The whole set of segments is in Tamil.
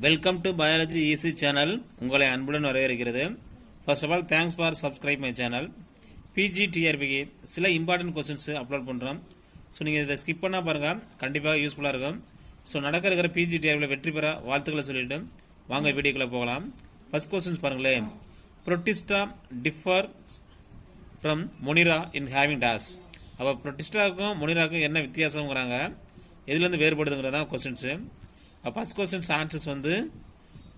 Welcome to biology easy channel. உங்களை அன்புடன் வரவேற்கிறது. First of all thanks for subscribe my channel. பிஜிடிஆர்பிக்கு சில இம்பார்ட்டன்ட் கொஸ்டின்ஸ் அப்லோட் பண்ணுறோம். ஸோ நீங்கள் இதை ஸ்கிப் பண்ணால் பாருங்கள், கண்டிப்பாக யூஸ்ஃபுல்லாக இருக்கும். ஸோ இருக்கிற பிஜிடிஆர்பியில் வெற்றி பெற வாழ்த்துக்களை சொல்லிட்டு வாங்க வீடியோக்குள்ளே போகலாம். ஃபர்ஸ்ட் கொஸ்டின்ஸ் பாருங்களேன். Protista differ from Monera in having toss. அப்போ புரோட்டிஸ்டாவுக்கும் மொனிராவுக்கும் என்ன வித்தியாசங்கிறாங்க, எதுலேருந்து வேறுபடுதுங்கிறது தான் கொஸ்டின்ஸு. ஃபர்ஸ்ட் கொஸ்டின்ஸ் ஆன்சர்ஸ் வந்து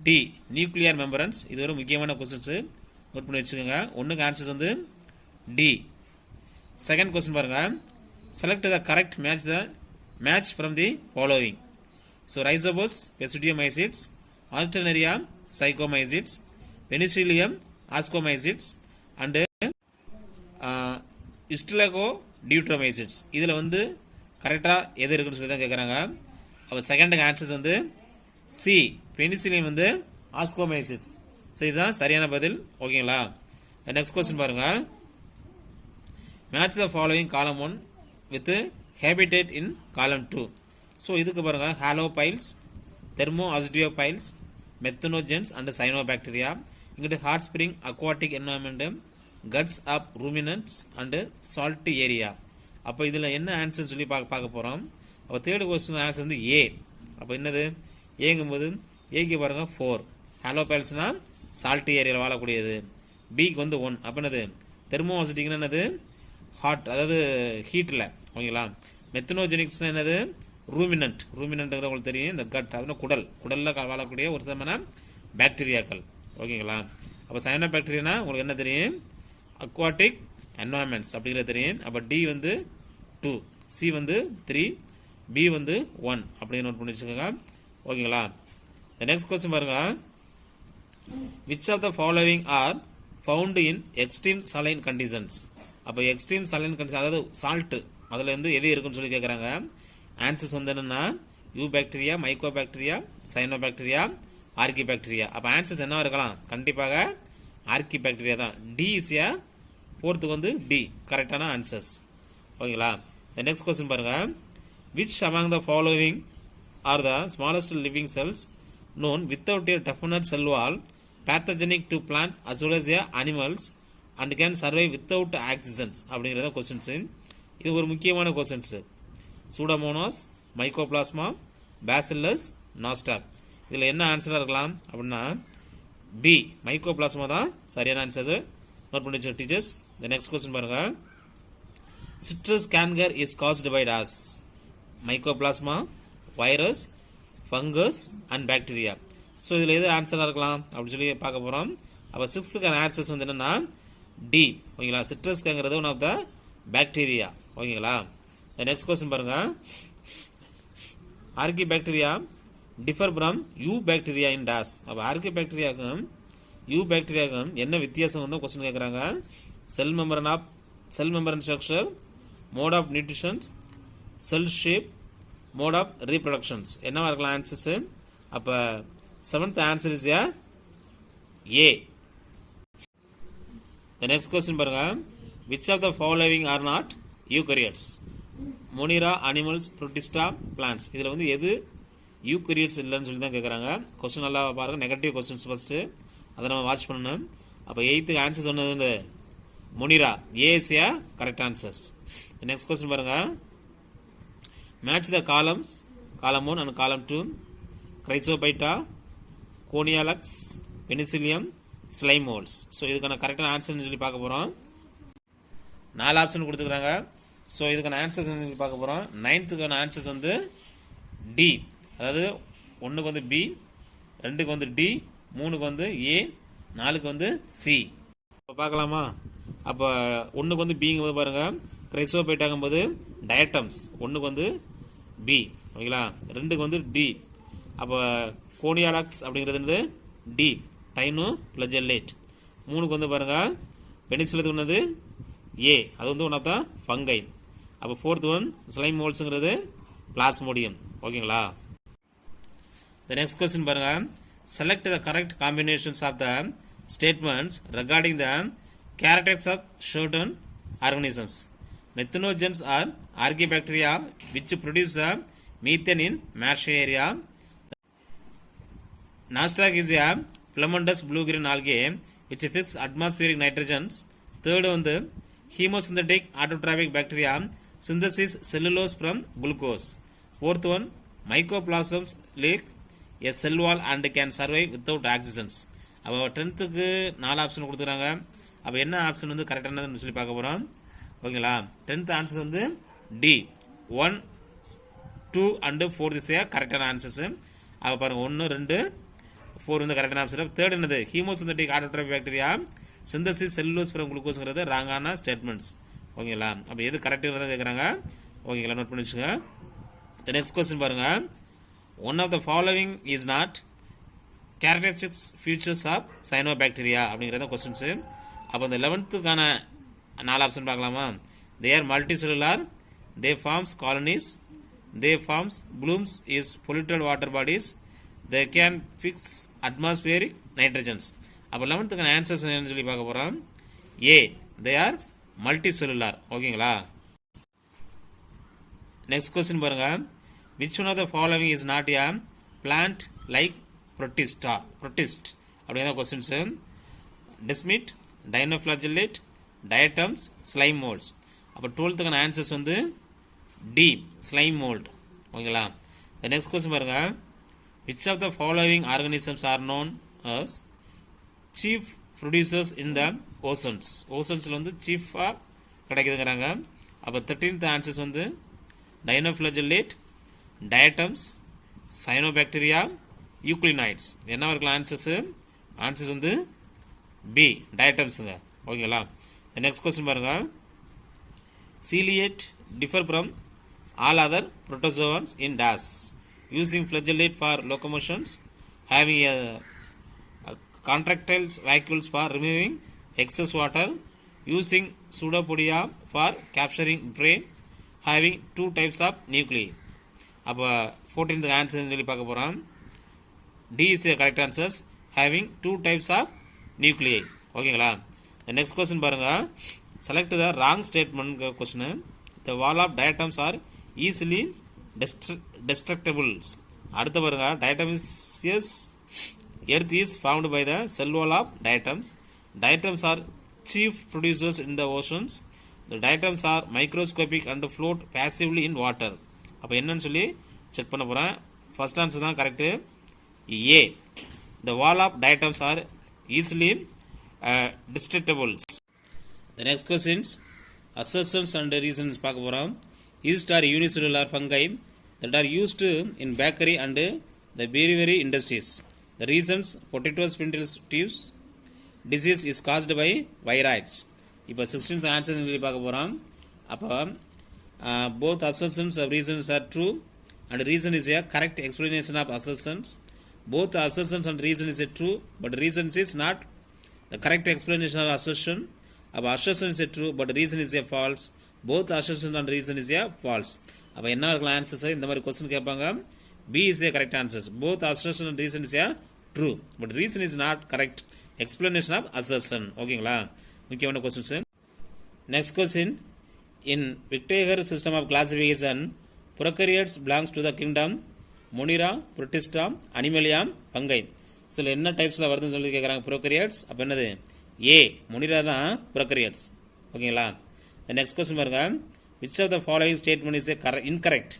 டி, நியூக்ளியர் மெம்பரன்ஸ். இது ஒரு முக்கியமான கொஸ்டின்ஸு, நோட் பண்ணி வச்சுக்கோங்க. ஒன்றுக்கு ஆன்சர்ஸ் வந்து டி. செகண்ட் கொஸ்டின் பாருங்க, select the correct match from the following. So Rhizopus basidiomycetes, Alternaria zygomycetes, Penicillium ascomycetes and Ustilago deuteromycetes. இதில் வந்து கரெக்டாக எது இருக்குன்னு சொல்லி தான் கேட்குறாங்க. அப்போ செகண்டுக்கு ஆன்சர்ஸ் வந்து சி, பெனிசிலியம் வந்து ஆஸ்கோமைசிட்ஸ். ஸோ இதுதான் சரியான பதில். ஓகேங்களா. நெக்ஸ்ட் கொஸ்டின் பாருங்க, மேட்ச் த ஃபாலோவிங் காலம் 1 வித் ஹேபிடேட் இன் காலம் 2. ஸோ இதுக்கு பாருங்க, halophiles, thermoacidophiles, methanogens and cyanobacteria. இங்கிட்டு hot spring aquatic environment, guts of ruminants and salt area. அப்போ இதில் என்ன ஆன்சர் சொல்லி பார்க்க போகிறோம். அப்போ தேர்டு கொஸ்டின் ஆன்சர் வந்து ஏ. அப்போ என்னது ஏங்கும்போது ஏக்கு பாருங்க 4, ஹாலோபைல்ஸ்னா சால்ட் ஏரியாவில் வாழக்கூடியது. பிக்கு வந்து 1. அப்போ என்னது தெர்மோ அசிட்டிக்னா என்னது ஹாட், அதாவது ஹீட்டில். ஓகேங்களா. மெத்தனோஜெனிக்ஸ்னா என்னது ரூமினன்ட்ங்கிற உங்களுக்கு தெரியும், இந்த கட் அதுனா குடலில் வாழக்கூடிய ஒரு விதமான பாக்டீரியாக்கள். ஓகேங்களா. அப்போ சைனோ பாக்டீரியானா உங்களுக்கு என்ன தெரியும், அக்வாட்டிக் என்வாயன்மெண்ட்ஸ் அப்படிங்கிறது தெரியும். அப்போ டி வந்து 2, சி வந்து 3, பி வந்து 1 அப்படின்னு நோட் பண்ணி வச்சுக்கோங்க. ஓகேங்களா. நெக்ஸ்ட் கொஸ்டின் பாருங்க, which of the following are found in extreme saline conditions. அப்போ எக்ஸ்ட்ரீம் சலைன் கண்டிஷன், அதாவது சால்ட், அதில் வந்து எது இருக்குன்னு சொல்லி கேட்குறாங்க. ஆன்சர்ஸ் வந்து என்னென்னா eubacteria, mycobacteria, cyanobacteria, archaebacteria. அப்போ ஆன்சர்ஸ் என்னவா இருக்கலாம், கண்டிப்பாக ஆர்கி பாக்டீரியா தான். டி இஸ் ஏ, ஃபோர்த்துக்கு வந்து டி கரெக்டான ஆன்சர்ஸ். ஓகேங்களா. நெக்ஸ்ட் கொஸ்டின் பாருங்க, which among the following are the smallest living cells known without a definite cell wall, pathogenic to plant as well as animals and can survive without oxygen அப்படிங்கிறத கொஸ்டின்ஸ். இது ஒரு முக்கியமான questions. Pseudomonas, Mycoplasma, Bacillus, Nostoc. இதில் என்ன ஆன்சராக இருக்கலாம் அப்படின்னா பி, மைக்கோபிளாஸ்மா தான் சரியான ஆன்சர். நோட் பண்ணி வச்சு டீச்சர்ஸ். நெக்ஸ்ட் கொஸ்டின் பாருங்க, citrus canker is caused by dash. Mycoplasma, virus, fungus and bacteria. So இதில் எது ஆன்சராக இருக்கலாம் அப்படின்னு சொல்லி பார்க்க போகிறோம். அப்போ சிக்ஸ்த்துக்கான ஆன்சர்ஸ் வந்து என்னென்னா டி. ஓகேங்களா. சிட்ரஸ்ங்கிறது ஒன் ஆஃப் த பாக்டீரியா. ஓகேங்களா. நெக்ஸ்ட் கொஸ்டின் பாருங்க, archaebacteria differ from eubacteria in டாஸ். அப்போ ஆர்கி பாக்டீரியாவுக்கும் யூ பாக்டீரியாவுக்கும் என்ன வித்தியாசம் வந்து கொஸ்டின் கேட்குறாங்க. Cell membrane structure, mode of nutritions, cell shape, mode of reproductions. என்னவா இருக்கலாம் ஆன்சர்ஸ். அப்போ seventh answer is A. Next question பாருங்க, which of the following are not eukaryotes. Monera animals, Protista, plants. இதில் வந்து எது யூகரியோட்ஸ் இல்லைன்னு சொல்லி தான் கேட்குறாங்க. கொஸ்டின் நல்லா பாருங்க, நெகட்டிவ் கொஸ்டின்ஸ் ஃபர்ஸ்ட், அதை நம்ம வாட்ச் பண்ணணும். அப்போ எயித்துக்கு ஆன்சர் சொன்னது வந்து Monera, Asia correct answers. Next question பாருங்க, மேட்ச் த காலம்ஸ், காலம் 1 அண்ட் காலம் 2. கிரைசோபைட்டா, கோனியாலக்ஸ், பெனிசிலியம், ஸ்லைமோல்ஸ். ஸோ இதுக்கான கரெக்டான ஆன்சர்னு சொல்லி பார்க்க போகிறோம். 4 ஆப்ஷன் கொடுத்துக்கிறாங்க. ஸோ இதுக்கான ஆன்சர்ஸ் சொல்லி பார்க்க போகிறோம். 9த்துக்கான ஆன்சர்ஸ் வந்து டி, அதாவது 1க்கு வந்து பி, 2க்கு வந்து டி, 3க்கு வந்து ஏ, 4க்கு வந்து சி. இப்போ பார்க்கலாமா. அப்போ 1க்கு வந்து பிங்கும்போது பாருங்க, கிரைசோபைட்டாகும்போது டயட்டம்ஸ், 1க்கு வந்து பி. ஓகேங்களா. 2க்கு வந்து டி. அப்போ கோனியாலாக்ஸ் அப்படிங்கிறது வந்து டி, டைனோ பிளஜெல்லேட். 3க்கு வந்து பாருங்க பெனிசிலத்துக்கு ஒன்று ஏ, அது வந்து ஒன் ஆஃப் த ஃபங்கை. அப்போ 4th ஒன் ஸ்லைமோல்ஸுங்கிறது பிளாஸ்மோடியம். ஓகேங்களா. த நெக்ஸ்ட் கொஸ்டின் பாருங்க, select the correct combinations of the statements regarding the characters of certain organisms. Methanogens are archaebacteria which produce the methane in marsh area. Nostoc is a filamentous blue-green algae which fix atmospheric nitrogens. Third வந்து hemosynthetic autotrophic bacteria synthesis cellulose from glucose. Fourth one mycoplasms leak a cell wall and can survive without oxygens. அப்போ 10th-க்கு 4 ஆப்ஷன் கொடுத்துறாங்க. அப்போ என்ன ஆப்ஷன் வந்து கரெக்டானதுன்னு சொல்லி பார்க்க போகிறோம். ஓகேங்களா? 10th ஆன்சர் வந்து டி 1 2 and 4 இஸ் கரெக்டான ஆன்சர்ஸ். அப்போ பாருங்கள் 1 2 4 வந்து கரெக்டான ஆன்சர். தேர்ட் என்னது chemosynthetic autotrophic bacteria synthesis cellulose from குளுக்கோஸ்ங்கிறது ராங்கான ஸ்டேட்மெண்ட்ஸ். ஓகேங்களா? அப்போ எது கரெக்டாக கேட்குறாங்க. ஓகேங்களா? நோட் பண்ணி வச்சுங்க. நெக்ஸ்ட் கொஸ்டின் பாருங்க. One of the following is not characteristics features of cyanobacteria அப்படிங்கிறத கொஸ்டின்ஸு. அப்போ இந்த 11th-க்கான 4 ஆப்ஷன் பார்க்கலாமா. They are multi cellular, they forms colonies, they forms blooms is polluted water bodies, they can fix atmospheric nitrogens. அப்போ 11th-க்கான ஆன்சர்ஸ் என்னன்னு சொல்லி பார்க்க போகிறோம். ஏ they are multicellular. ஓகேங்களா? நெக்ஸ்ட் கொஸ்டின் பாருங்க. which one of the following is not a plant like protist அப்படிங்கிற questions. desmit, dinoflagellate, diatoms, slime molds. அப்போ 12th-க்கான ஆன்சர்ஸ் வந்து டி ஸ்லைம் மோல்ட். ஓகேங்களா? நெக்ஸ்ட் கொஸ்டின் பாருங்க. Which of the following organisms are known as chief producers in the oceans. ஓசன்ஸில் வந்து சீஃபாக கிடைக்குதுங்கிறாங்க. அப்போ 13th ஆன்சர்ஸ் வந்து டைனோஃப்ளஜெல்லேட், டயட்டம்ஸ், சைனோபாக்டீரியா, யூக்ளினைட்ஸ். என்ன இருக்கலாம் ஆன்சர்ஸு? ஆன்சர்ஸ் வந்து பி டயட்டம்ஸுங்க. ஓகேங்களா? நெக்ஸ்ட் கொஸ்டின் பாருங்க. ciliate differ from all other protozoans in dash using flagellate for locomotions, having a contractile vacuoles for removing excess water, using pseudopodia for capturing prey, having 2 types of nuclei. அப்போ 14th ஆன்சர் சொல்லி பார்க்க போகிறோம். D is correct answers, having 2 types of nuclei. ஓகேங்களா? நெக்ஸ்ட் கொஸ்டின் பாருங்க. Select the wrong statement question. The wall of diatoms are easily destructibles. அடுத்த பாருங்க. diatom is earth is formed by the cell wall of diatoms. Diatoms are chief producers in the oceans. The diatoms are microscopic and float passively in water. அப்போ என்னன்னு சொல்லி செக் பண்ண போகிறேன். ஃபர்ஸ்ட் ஆன்சர் தான் correct. A the wall of diatoms are easily destructibles. The next questions assertions and reasons பார்க்க போகிறோம். Yeast are unicellular fungi that are used in bakery and the brewery industries. The reasons potato spindle thieves disease is caused by viroids. இப்போ 16th ஆன்சர் சொல்லி பார்க்க போகிறோம். அப்போ both assertions of reasons are true and reason is a correct explanation of assertions. Both assertions and reason is a true but reasons is not the correct explanation of assertion. அப்போ assertion is a true but reason is a false. Both assertion and reason is a false. அப்போ என்ன இருக்கலாம் ஆன்சர்ஸ்? இந்த மாதிரி கொஸ்டின் கேட்பாங்க. B is A correct answers. Both assertion and reason is a true but reason is not correct explanation of assertion. ஓகேங்களா? முக்கியமான questions. Next question. In Whittaker system of classification prokaryotes belongs to the kingdom monera, protista, animalia, fungi. சில என்ன டைப்ஸில் வருதுன்னு சொல்லி கேட்குறாங்க. prokaryotes. அப்போ என்னது? ஏ முனிரா தான் prokaryotes. ஓகேங்களா? நெக்ஸ்ட் கொஸ்டின் பாருங்க. Which of the following statement is incorrect.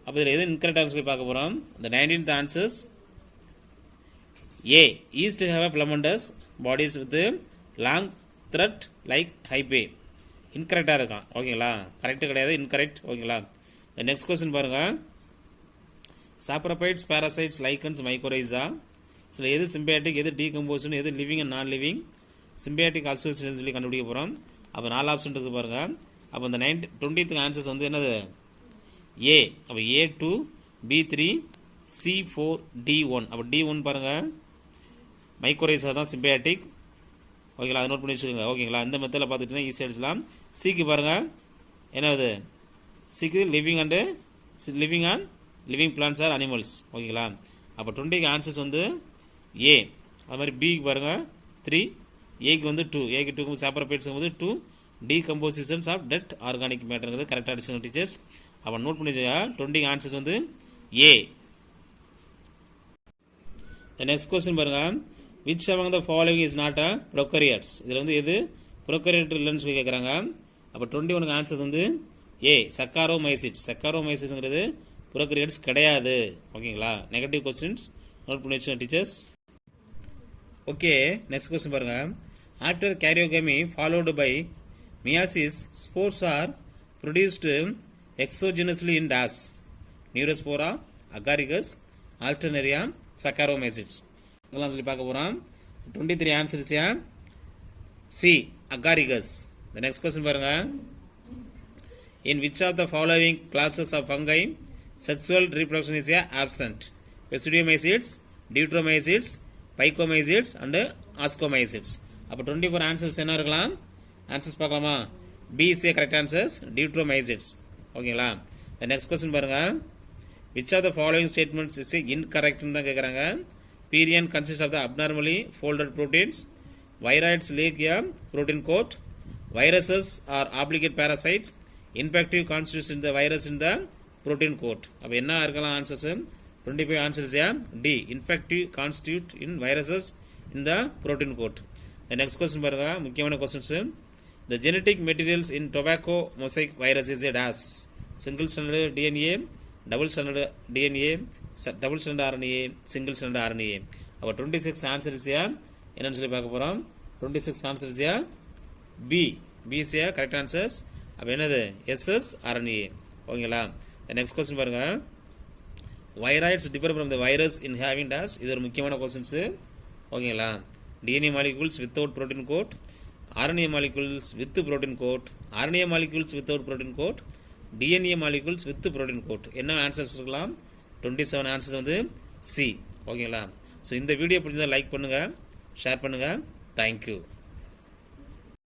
அப்போ இதில் எது இன்கரெக்டாக சொல்லி பார்க்க போகிறோம். இந்த 19th answers A yeast have filamentous bodies with long thread like hyphae. இன்கரெக்டாக இருக்கான். ஓகேங்களா? கரெக்டு கிடையாது, இன்கரெக்ட். ஓகேங்களா? நெக்ஸ்ட் கொஸ்டின் பாருங்கள். Saprophytes, parasites, lichens, mycorrhiza. சில எது சிம்பியாட்டிக், எது டீகம்போசன், எது living and non living, symbiotic association சொல்லி கண்டுபிடிக்க போகிறோம். அப்போ 4 ஆப்ஷன் இருக்குது பாருங்கள். அப்போ இந்த 20th ஆன்சர்ஸ் வந்து என்னது? ஏ. அப்போ A2, B3, C4, D1. அப்போ D1 பாருங்கள். மைக்ரோரைஸா தான் சிம்பியாட்டிக். ஓகேங்களா? அதை நோட் பண்ணி வச்சுக்கோங்க. ஓகேங்களா? இந்த மெத்தடில் பார்த்துட்டிங்கன்னா ஈஸியாக அடிச்சலாம். சிக்கு பாருங்கள். என்னது? சிக்கு living and living plants are animals. ஓகேங்களா? அப்போ 20க்கு ஆன்சர்ஸ் வந்து ஏ. அது மாதிரி பிக்கு பாருங்கள் 3, ஏக்கு வந்து 2, ஏக்கு 2க்கு சாப்ரோபைட்ஸுக்கு வந்து 2, டீகம்போசிஷன்ஸ் ஆஃப் டெட் ஆர்கானிக் மேட்டருங்கிறது கரெக்டாக அடிச்சு டீச்சர்ஸ். அப்போ நோட் பண்ணி 20க்கு ஆன்சர்ஸ் வந்து ஏ. The next question பாருங்க, which among the following is not a prokaryotes? இதில் வந்து எது ப்ரோகரியோட் இல்லைன்னு சொல்லி கேட்குறாங்க. அப்போ 21க்கு ஆன்சர் வந்து ஏ சக்காரோமைசிட்ஸ். சக்காரோமைசிட்ஸ்ங்கிறது ப்ரோகரியோட்ஸ் கிடையாது. ஓகேங்களா? நெகட்டிவ் கொஸ்டின்ஸ் நோட் பண்ணி வச்சு டீச்சர்ஸ். ஓகே, நெக்ஸ்ட் கொஸ்டின் பாருங்க. After karyogamy followed by meiosis spores are produced exogenously in டாஸ் நியூரோஸ்போரா, அகாரிகஸ், ஆல்டர்னரியா, சக்காரோமைசிட்ஸ். இதெல்லாம் சொல்லி பார்க்க போகிறோம். 23 ஆன்சர்ஸ் யா C Agaricus. The next question பாருங்க. In which of the following classes of fungi sexual reproduction is absent? Basidiomycetes, deuteromycetes, phycomycetes and ascomycetes. அப்போ 24 ஆன்சர்ஸ் என்ன இருக்கலாம்? ஆன்சர்ஸ் பார்க்கலாமா? B is A correct answers, deuteromycetes. ஓகேங்களா? The next question பாருங்க. Which of the following statements is incorrect ன்னு தான் கேட்குறாங்க. Perion consists of the abnormally folded proteins. Viroids lack a protein coat. Viruses are obligate parasites. Infective constitutes in the virus in the protein coat. அப்போ என்ன இருக்கலாம் ஆன்சர்ஸ்? 25 ஆன்சர்ஸ் யா D infective constitute in viruses in the protein coat. The next question பாருங்க, முக்கியமான questions. The genetic materials in tobacco mosaic virus is a dash. Single stranded DNA, double stranded DNA, double stranded RNA, single stranded RNA. அப்போ 26 ஆன்சர்ஸ் யா என்னன்னு சொல்லி பார்க்க போகிறோம். 26 ஆன்சர்ஸ் யா B. B is A correct answers. அப்போ என்னது? SS RNA. ஓகேங்களா? நெக்ஸ்ட் கொஸ்டின் பாருங்க. Viroids differ from the virus in having dash. இது ஒரு முக்கியமான கொஸ்டின்ஸு. ஓகேங்களா? DNA molecules without protein coat, RNA molecules with protein coat, RNA molecules without protein coat, DNA molecules with protein coat. என்ன ஆன்சர்ஸ் இருக்கலாம்? 27 ஆன்சர்ஸ் வந்து சி. ஓகேங்களா? ஸோ இந்த வீடியோ பிடிச்சதை லைக் பண்ணுங்கள், ஷேர் பண்ணுங்கள். தேங்க்யூ.